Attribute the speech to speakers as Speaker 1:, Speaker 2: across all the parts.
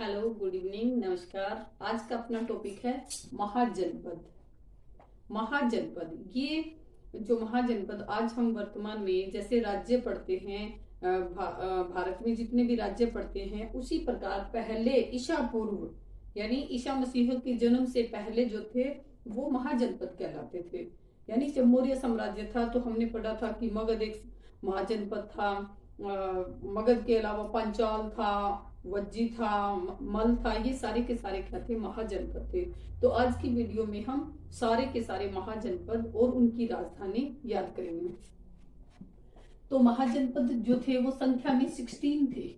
Speaker 1: Hello, good evening, नमस्कार। आज का अपना टॉपिक है महाजनपद। महाजनपद, ये जो महाजनपद आज हम वर्तमान में जैसे राज्य पढ़ते हैं, भारत में जितने भी राज्य पढ़ते हैं उसी प्रकार पहले ईसा पूर्व यानी ईसा मसीह के जन्म से पहले जो थे वो महाजनपद कहलाते थे। यानी जब मौर्य साम्राज्य था तो हमने पढ़ा था कि मगध एक महाजनपद था। मगध के अलावा पंचाल था, वज्जी था, मल था, ये सारे के सारे क्या थे? महाजनपद थे। तो आज की वीडियो में हम सारे के सारे महाजनपद और उनकी राजधानी याद करेंगे। तो महाजनपद जो थे वो संख्या में 16 थे,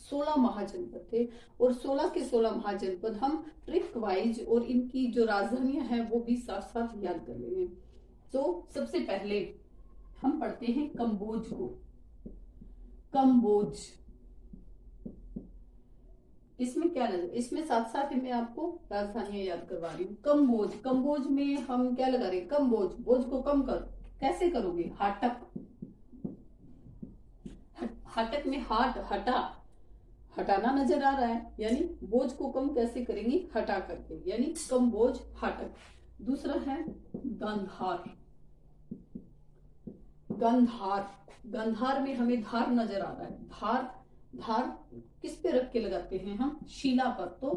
Speaker 1: 16 महाजनपद थे और 16 के 16 महाजनपद हम ट्रिक वाइज और इनकी जो राजधानियां हैं वो भी साथ साथ याद कर लेंगे। तो सबसे पहले हम पढ़ते हैं कंबोज को। कंबोज, इसमें क्या लगा? इसमें साथ साथ मैं आपको राजधानियां याद करवा रही हूँ। कंबोज, कंबोज में हम क्या लगा रहे हैं? कंबोज, बोझ को कम कर कैसे करोगे? हाटक, हाटक में हाट, हटा, हटाना नजर आ रहा है, यानी बोझ को कम कैसे करेंगे? हटा करके, यानी कंबोज, हाटक। दूसरा है गांधार। गांधार, गांधार में हमें धार नजर आ रहा है। धार, धार किस पे रख के लगाते हैं हम? शिला पर, तो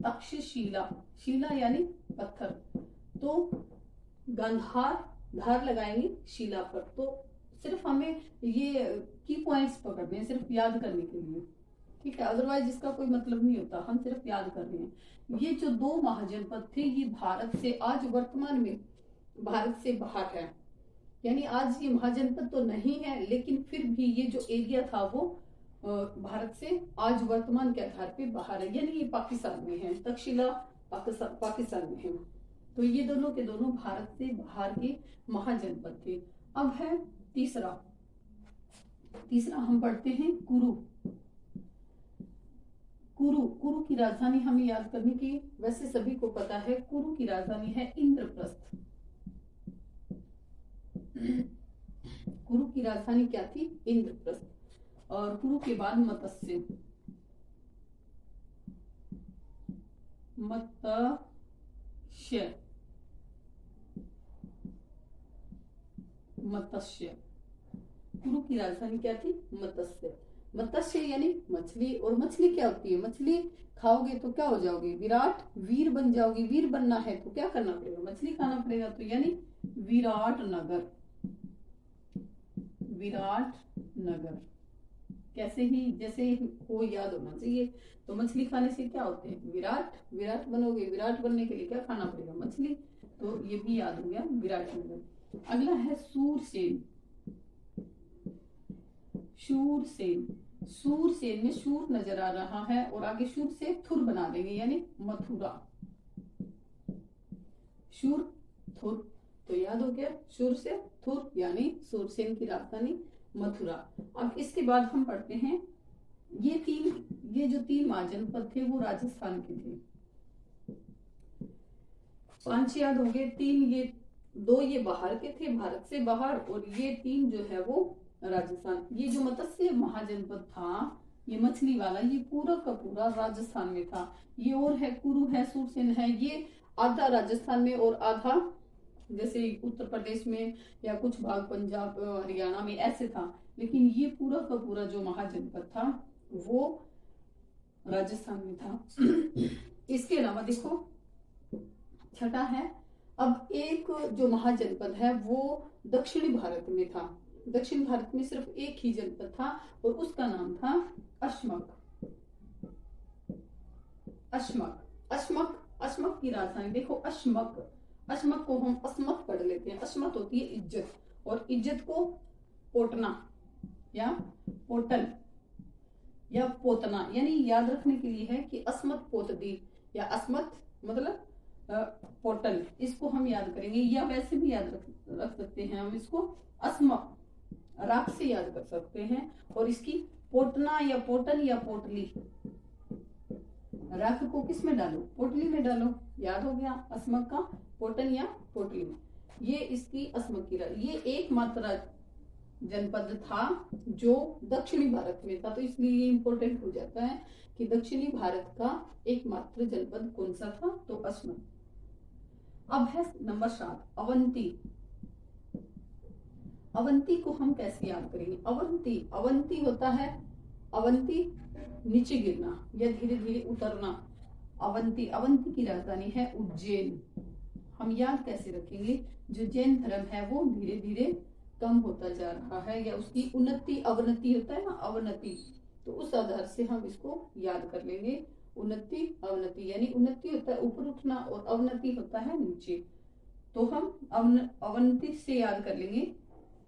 Speaker 1: तक्षशिला, शिला यानी पत्थर, तो गांधार धार लगाएंगे शिला पर। तो सिर्फ हमें ये की पॉइंट्स पकड़ने हैं, सिर्फ याद करने के लिए, ठीक है? अदरवाइज इसका कोई मतलब नहीं होता, हम सिर्फ याद कर रहे हैं। ये जो दो महाजनपद थे ये भारत से आज वर्तमान में भारत से बाहर है, यानी आज ये महाजनपद तो नहीं है लेकिन फिर भी ये जो एरिया था वो भारत से आज वर्तमान के आधार पे बाहर है, यानी ये पाकिस्तान में है। तक्षशिला पाकिस्तान में है। तो ये दोनों के दोनों भारत से बाहर के महाजनपद थे। अब है तीसरा, तीसरा हम पढ़ते हैं कुरु। कुरु, कुरु की राजधानी हमें याद करने की, वैसे सभी को पता है कुरु की राजधानी है इंद्रप्रस्थ। कुरु की राजधानी क्या थी? इंद्रप्रस्थ। और कुरु के बाद मत्स्य, मत्स्य, मत्स्य। कुरु की राजधानी क्या थी? मत्स्य। मत्स्य यानी मछली, और मछली क्या होती है? मछली खाओगे तो क्या हो जाओगे? विराट, वीर बन जाओगे। वीर बनना है तो क्या करना पड़ेगा? मछली खाना पड़ेगा, तो यानी विराट नगर। विराट नगर कैसे ही जैसे हो याद होना चाहिए। तो मछली खाने से क्या होते हैं? विराट, विराट बनोगे। विराट बनने के लिए क्या खाना पड़ेगा? मछली। तो ये भी याद हो गया, विराट नगर। अगला है सूरसेन। शूरसेन, सूरसेन में शूर नजर आ रहा है और आगे शूर से थुर बना देंगे, यानी मथुरा। शूर, थुर, तो याद हो गया शूर से थुर, यानी सूरसेन की राजधानी मथुरा। अब इसके बाद हम पढ़ते हैं ये जो तीन महाजनपद थे वो राजस्थान के थे। 5 याद हो गए। 3 ये, 2 ये बाहर के थे, भारत से बाहर, और ये 3 जो है वो राजस्थान। ये जो मत्स्य महाजनपद था, ये मछली वाला, ये पूरा का पूरा राजस्थान में था। ये और है कुरु है, सूरसेन है, ये आधा राजस्थान में और आधा जैसे उत्तर प्रदेश में या कुछ भाग पंजाब हरियाणा में ऐसे था। लेकिन ये पूरा का पूरा जो महाजनपद था वो राजस्थान में था। इसके अलावा देखो छठा है, अब एक जो महाजनपद है वो दक्षिणी भारत में था। दक्षिण भारत में सिर्फ एक ही जनपद था और उसका नाम था अश्मक। अश्मक, अश्मक, अश्मक की राजधानी देखो अश्मक। अश्मक को हम अस्मत पढ़ लेते हैं। अस्मत होती है इज्जत, और इज्जत को पोटना या पोटन या पोतना, यानी याद रखने के लिए है कि अस्मत पोत दी, या अस्मत मतलब पोटन, इसको हम याद करेंगे। या वैसे भी याद रख सकते हैं हम इसको अस्मक, राख से याद कर सकते हैं। और इसकी पोटना या पोटन या पोटली, राख को किस में डालो? पोटली में डालो। याद हो गया अस्मक का पोटन या पोटली में। ये इसकी अस्मक की, ये एक मात्रा जनपद था जो दक्षिणी भारत में था, तो इसलिए ये इंपॉर्टेंट हो जाता है कि दक्षिणी भारत का एकमात्र जनपद कौन सा था, तो असम। अब है नंबर 7 अवंती। अवंती को हम कैसे याद करेंगे? अवंती, अवंती होता है, अवंती नीचे गिरना या धीरे धीरे उतरना। अवंती, अवंती की राजधानी है उज्जैन। हम याद कैसे रखेंगे? जो जैन धर्म है वो धीरे धीरे कम होता जा रहा है, या उसकी उन्नति, अवनति होता है ना, अवनति, तो उस आधार से हम इसको याद कर लेंगे। उन्नति अवनति, यानी उन्नति होता है ऊपर उठना और अवनति होता है नीचे, तो हम अवनति से याद कर लेंगे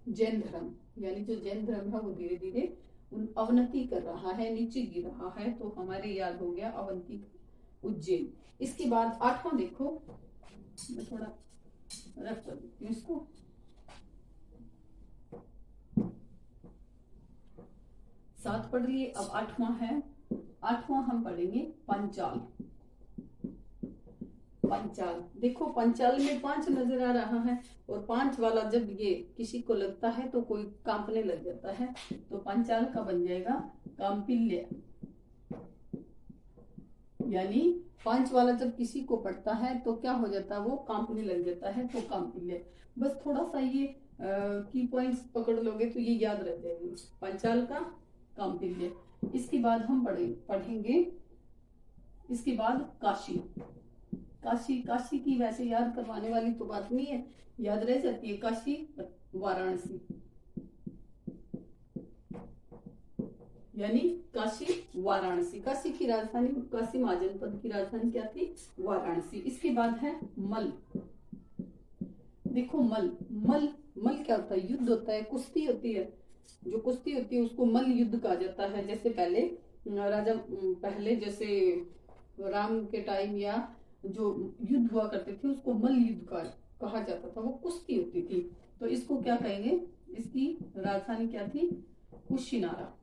Speaker 1: जैन धर्म, यानी जो जैन धर्म है वो धीरे धीरे अवनति कर रहा है, नीचे गिर रहा है, तो हमारे याद हो गया अवंती उज्जैन। इसके बाद 8वां देखो, मैं थोड़ा रफ कर देती हूँ इसको। 7 पढ़ लिए, अब 8वां है। 8वां हम पढ़ेंगे पंचाल। पंचाल, देखो पंचाल में 5 नजर आ रहा है, और 5 वाला जब ये किसी को लगता है तो कोई कांपने लग जाता है, तो पंचाल का बन जाएगा कांपिल्य। यानी 5 वाला जब किसी को पड़ता है तो क्या हो जाता है, वो कांपने लग जाता है, तो कांपिल्य। बस थोड़ा सा ये की पॉइंट्स पकड़ लोगे तो ये याद रह जाएंगे, पंचाल का कांपिल्य। इसके बाद हम पढ़ेंगे इसके बाद काशी। काशी, काशी की वैसे याद करवाने वाली तो बात नहीं है, याद रह जाती है। काशी वाराणसी, यानी काशी वाराणसी। काशी की राजधानी, काशी महाजनपद की राजधानी क्या थी? वाराणसी। इसके बाद है मल। देखो मल, मल, मल क्या होता है? युद्ध होता है, कुश्ती होती है। जो कुश्ती होती है उसको मल युद्ध कहा जाता है। जैसे पहले जैसे राम के टाइम या जो युद्ध हुआ करते थे उसको मल युद्ध कहा जाता था, वो कुश्ती होती थी। तो इसको क्या कहेंगे? इसकी राजधानी क्या थी? कुशीनारा।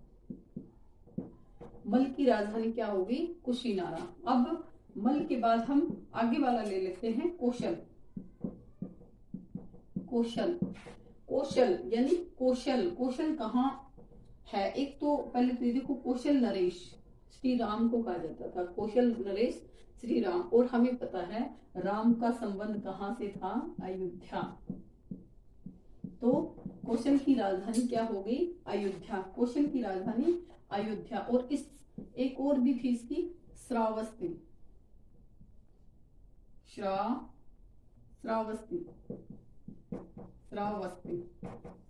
Speaker 1: मल की राजधानी क्या होगी? कुशीनारा। अब मल के बाद हम आगे वाला ले लेते हैं कौशल। कौशल, कौशल यानी कौशल, कौशल कहाँ है? एक तो पहले तो देखो, कौशल नरेश श्री राम को कहा जाता था, कौशल नरेश श्री राम। और हमें पता है राम का संबंध कहाँ से था? अयोध्या। तो कौशल की राजधानी क्या हो गई? अयोध्या। कौशल की राजधानी अयोध्या। और इस एक और भी थी इसकी, श्रावस्ती। श्रावस्ती, श्रावस्ती,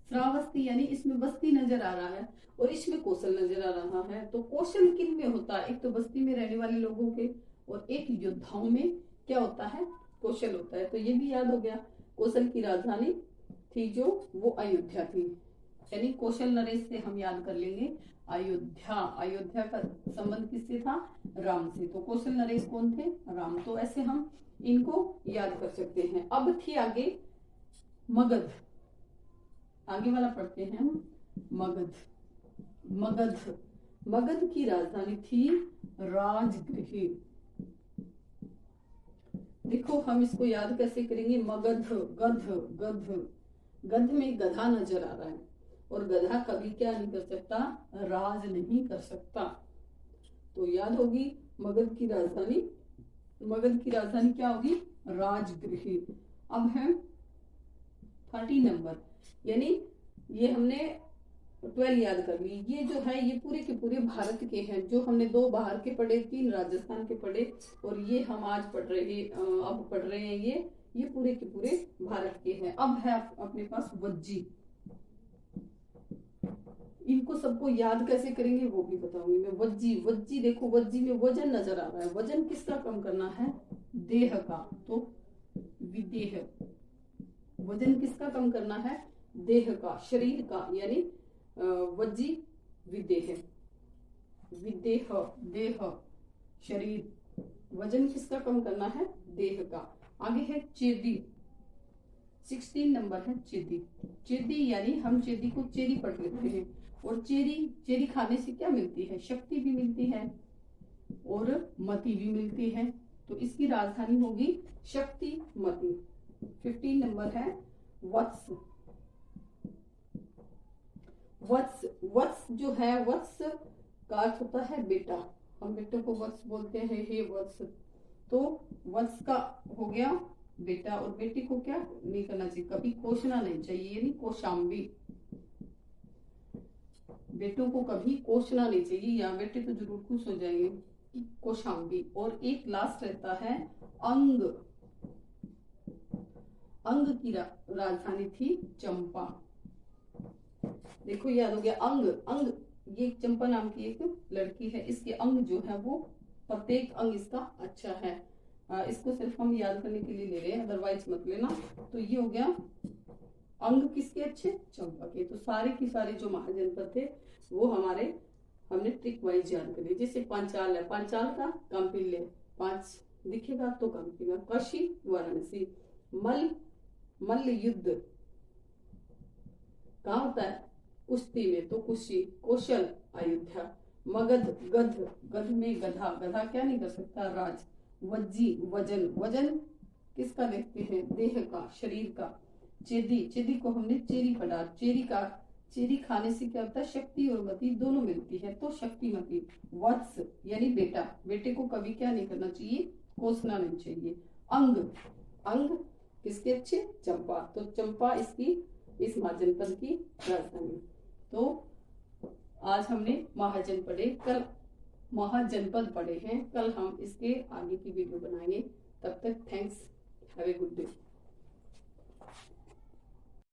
Speaker 1: श्रावस्ती, यानी इसमें बस्ती नजर आ रहा है और इसमें कौशल नजर आ रहा है। तो कौशल किन में होता है? एक तो बस्ती में रहने वाले लोगों के, और एक योद्धाओं में क्या होता है? कौशल होता है। तो ये भी याद हो गया। कौशल की राजधानी थी जो, वो अयोध्या थी, यानी कौशल नरेश से हम याद कर लेंगे अयोध्या। अयोध्या का संबंध किससे था? राम से। तो कौशल नरेश कौन थे? राम। तो ऐसे हम इनको याद कर सकते हैं। अब थी आगे मगध। आगे वाला पढ़ते हैं हम, मगध। मगध, मगध की राजधानी थी राजगृह। देखो हम इसको याद कैसे करेंगे? मगध, गध, गध, गध में गधा नजर आ रहा है, और गधा कभी क्या नहीं कर सकता? राज नहीं कर सकता। तो याद होगी मगध की राजधानी, मगध की राजधानी क्या होगी? राजगृह। अब है 30 नंबर, यानी ये हमने 12 याद कर ली। ये जो है ये पूरे के पूरे भारत के हैं। जो हमने 2 बाहर के पढ़े, 3 राजस्थान के पढ़े, और ये हम आज पढ़ रहे हैं ये पूरे के पूरे भारत के हैं। अब है अपने पास वज्जी। इनको सबको याद कैसे करेंगे वो भी बताऊंगी मैं। वज्जी, वज्जी देखो, वज्जी में वजन नजर आ रहा है। वजन किसका कम करना है? देह का। तो विदेह, वजन किसका कम करना है? देह का, शरीर का, यानी वज्जी विदेह। विदेह, देह, शरीर। वजन किसका कम करना है? देह का। आगे है चेदी। 16 नंबर है चेदी। चेदी यानी हम चेदी को चेरी पढ़ लेते हैं। और चेरी खाने से क्या मिलती है? शक्ति भी मिलती है और मति भी मिलती है। तो इसकी राजधानी होगी शक्तिमती। 15 नंबर है वत्स। वत्स, वत्स जो है, वत्स का अर्थ होता है बेटा, हम बेटे को वत्स बोलते हैं, हे वत्स। तो वत्स का हो गया बेटा, और बेटी को क्या नहीं करना चाहिए, कभी कोसना नहीं चाहिए, यानी कौशाम्बी, बेटों को कभी कोसना नहीं चाहिए, या बेटे तो जरूर खुश हो जाएंगे, कौशाम्बी। और एक लास्ट रहता है अंग, अंग की राजधानी थी चंपा। देखो याद हो गया, अंग, अंग, ये चंपा नाम की एक लड़की है, इसके अंग जो है वो, प्रत्येक अंग इसका अच्छा है। इसको सिर्फ हम याद करने के लिए ले रहे हैं, अदरवाइज मत लेना। तो ये हो गया अंग किसके अच्छे, चंपा के। तो सारे की सारे जो महाजनपद थे वो हमारे, हमने ट्रिक वाइज याद कर लिए। जैसे पांचाल है, पांचाल का कांपिल्य 5 दिखेगा तो कांपिल्य, काशी वाराणसी, मल, मल्ल युद्ध कहाँ होता है, कुश्ती में, तो कुशी, कौशल अयोध्या, मगध, गध, गध में गधा, गधा क्या नहीं कर सकता, राज, वज्जी वजन, वजन किसका देखते हैं, देह का, शरीर का, चेदी, चेदी को हमने चेरी पढ़ा, चेरी का, चेरी खाने से क्या होता है, शक्ति और मति दोनों मिलती है, तो शक्तिमती। वत्स यानी बेटा, बेटे को कभी क्या नहीं करना चाहिए, कोसना नहीं चाहिए। अंग, अंग किसके अच्छे, चंपा, तो चंपा इसकी, इस महाजनपद की राजधानी। तो आज हमने महाजन पढ़े, कल महाजनपद पढ़े हैं, कल हम इसके आगे की वीडियो बनाएंगे। तब तक thanks, have a good day.